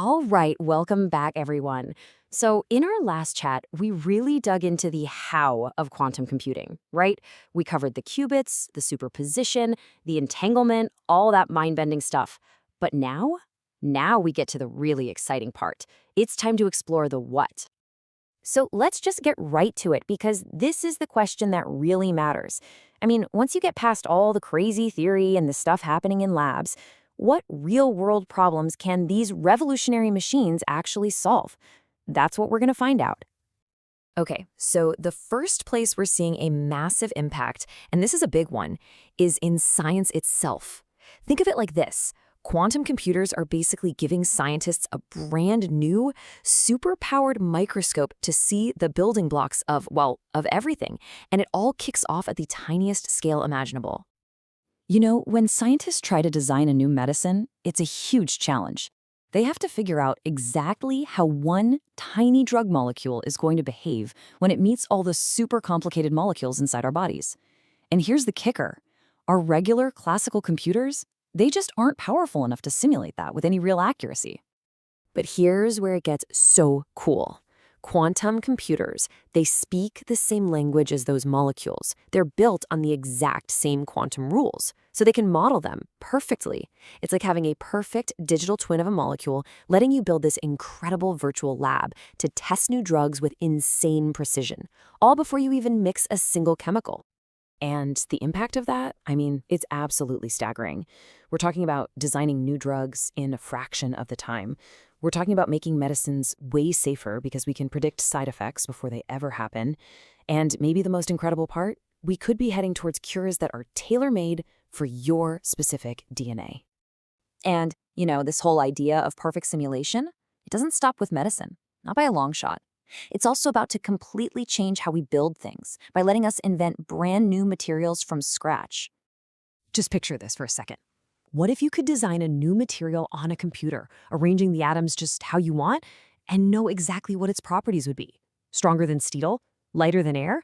All right, welcome back, everyone. So, in our last chat, we really dug into the how of quantum computing, right? We covered the qubits, the superposition, the entanglement, all that mind bending stuff. But now we get to the really exciting part. It's time to explore the what. So, let's just get right to it because this is the question that really matters. I mean, once you get past all the crazy theory and the stuff happening in labs, what real world problems can these revolutionary machines actually solve? That's what we're going to find out. Okay, so the first place we're seeing a massive impact, and this is a big one, is in science itself. Think of it like this. Quantum computers are basically giving scientists a brand new, super-powered microscope to see the building blocks of everything, and it all kicks off at the tiniest scale imaginable. You know, when scientists try to design a new medicine, it's a huge challenge. They have to figure out exactly how one tiny drug molecule is going to behave when it meets all the super complicated molecules inside our bodies. And here's the kicker. Our regular classical computers, they just aren't powerful enough to simulate that with any real accuracy. But here's where it gets so cool. Quantum computers, they speak the same language as those molecules. They're built on the exact same quantum rules, so they can model them perfectly. It's like having a perfect digital twin of a molecule, letting you build this incredible virtual lab to test new drugs with insane precision, all before you even mix a single chemical. And the impact of that, I mean, it's absolutely staggering. We're talking about designing new drugs in a fraction of the time. We're talking about making medicines way safer because we can predict side effects before they ever happen. And maybe the most incredible part, we could be heading towards cures that are tailor-made for your specific DNA. And, this whole idea of perfect simulation, it doesn't stop with medicine, not by a long shot. It's also about to completely change how we build things by letting us invent brand new materials from scratch. Just picture this for a second. What if you could design a new material on a computer, arranging the atoms just how you want, and know exactly what its properties would be? Stronger than steel? Lighter than air?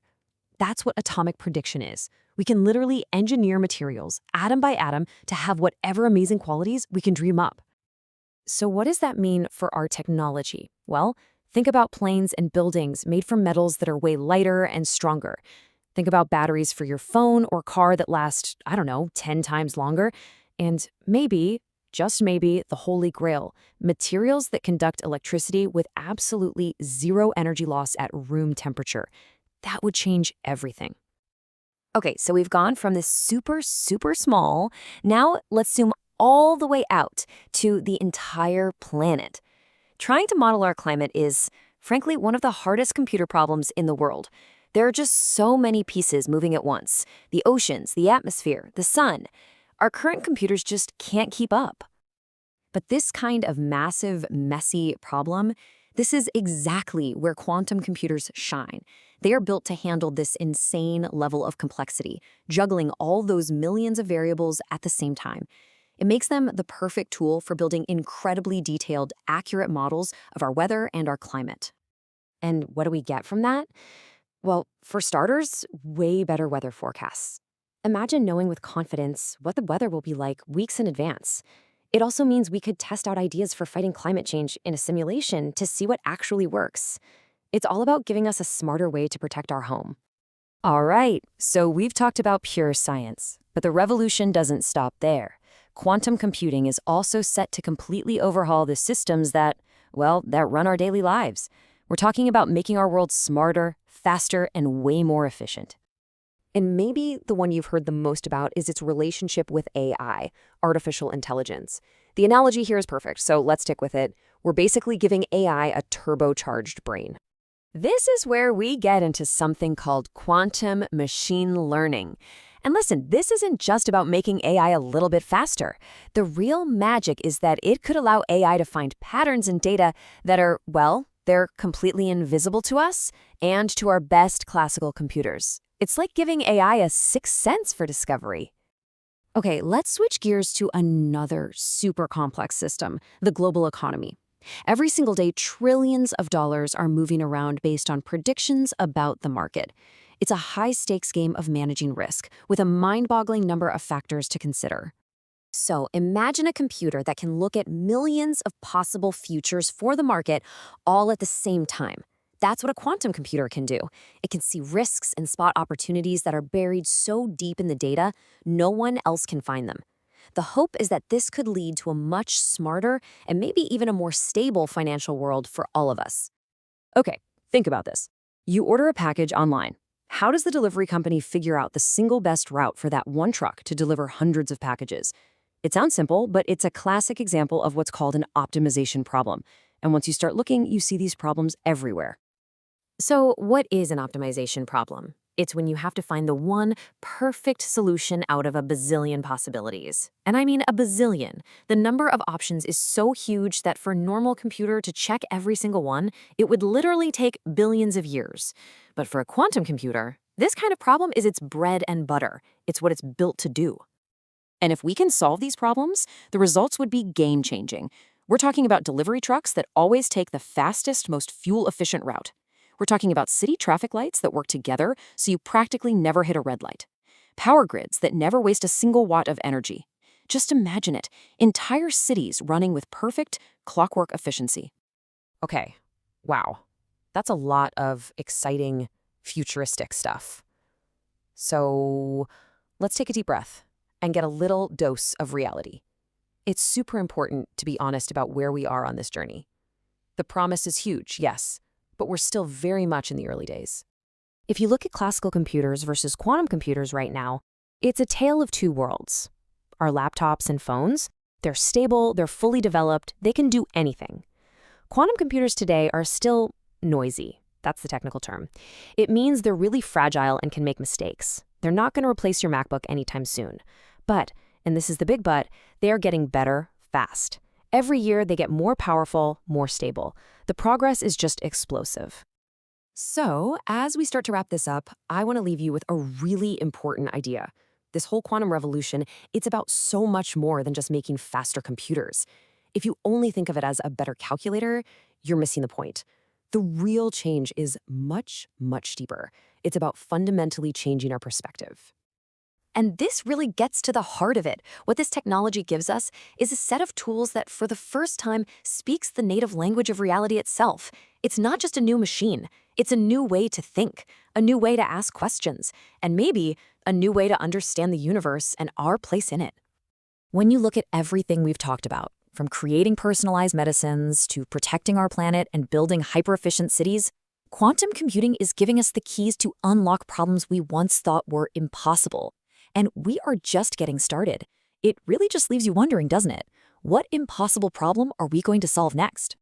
That's what atomic prediction is. We can literally engineer materials, atom by atom, to have whatever amazing qualities we can dream up. So what does that mean for our technology? Well, think about planes and buildings made from metals that are way lighter and stronger. Think about batteries for your phone or car that last, 10 times longer. And maybe, just maybe, the holy grail, materials that conduct electricity with absolutely zero energy loss at room temperature. That would change everything. Okay, so we've gone from this super, super small. Now let's zoom all the way out to the entire planet. Trying to model our climate is, frankly, one of the hardest computer problems in the world. There are just so many pieces moving at once. The oceans, the atmosphere, the sun. Our current computers just can't keep up. But this kind of massive, messy problem, this is exactly where quantum computers shine. They are built to handle this insane level of complexity, juggling all those millions of variables at the same time. It makes them the perfect tool for building incredibly detailed, accurate models of our weather and our climate. And what do we get from that? Well, for starters, way better weather forecasts. Imagine knowing with confidence what the weather will be like weeks in advance. It also means we could test out ideas for fighting climate change in a simulation to see what actually works. It's all about giving us a smarter way to protect our home. All right, so we've talked about pure science, but the revolution doesn't stop there. Quantum computing is also set to completely overhaul the systems that run our daily lives. We're talking about making our world smarter, faster, and way more efficient. And maybe the one you've heard the most about is its relationship with AI, artificial intelligence. The analogy here is perfect, so let's stick with it. We're basically giving AI a turbocharged brain. This is where we get into something called quantum machine learning. And listen, this isn't just about making AI a little bit faster. The real magic is that it could allow AI to find patterns in data that are, they're completely invisible to us and to our best classical computers. It's like giving AI a sixth sense for discovery. Okay, let's switch gears to another super complex system, the global economy. Every single day, trillions of dollars are moving around based on predictions about the market. It's a high-stakes game of managing risk, with a mind-boggling number of factors to consider. So imagine a computer that can look at millions of possible futures for the market all at the same time. That's what a quantum computer can do. It can see risks and spot opportunities that are buried so deep in the data, no one else can find them. The hope is that this could lead to a much smarter and maybe even a more stable financial world for all of us. Okay, think about this. You order a package online. How does the delivery company figure out the single best route for that one truck to deliver hundreds of packages? It sounds simple, but it's a classic example of what's called an optimization problem. And once you start looking, you see these problems everywhere. So, what is an optimization problem? It's when you have to find the one perfect solution out of a bazillion possibilities. And I mean a bazillion. The number of options is so huge that for a normal computer to check every single one, it would literally take billions of years. But for a quantum computer, this kind of problem is its bread and butter. It's what it's built to do. And if we can solve these problems, the results would be game-changing. We're talking about delivery trucks that always take the fastest, most fuel-efficient route. We're talking about city traffic lights that work together so you practically never hit a red light. Power grids that never waste a single watt of energy. Just imagine it, entire cities running with perfect clockwork efficiency. Okay, wow. That's a lot of exciting, futuristic stuff. So let's take a deep breath and get a little dose of reality. It's super important to be honest about where we are on this journey. The promise is huge, yes, but we're still very much in the early days. If you look at classical computers versus quantum computers right now, it's a tale of two worlds. Our laptops and phones, they're stable, they're fully developed, they can do anything. Quantum computers today are still noisy. That's the technical term. It means they're really fragile and can make mistakes. They're not going to replace your MacBook anytime soon. But, and this is the big but, they are getting better fast. Every year, they get more powerful, more stable. The progress is just explosive. So, as we start to wrap this up, I want to leave you with a really important idea. This whole quantum revolution, it's about so much more than just making faster computers. If you only think of it as a better calculator, you're missing the point. The real change is much, much deeper. It's about fundamentally changing our perspective. And this really gets to the heart of it. What this technology gives us is a set of tools that for the first time speaks the native language of reality itself. It's not just a new machine. It's a new way to think, a new way to ask questions, and maybe a new way to understand the universe and our place in it. When you look at everything we've talked about, from creating personalized medicines to protecting our planet and building hyper-efficient cities, quantum computing is giving us the keys to unlock problems we once thought were impossible. And we are just getting started. It really just leaves you wondering, doesn't it? What impossible problem are we going to solve next?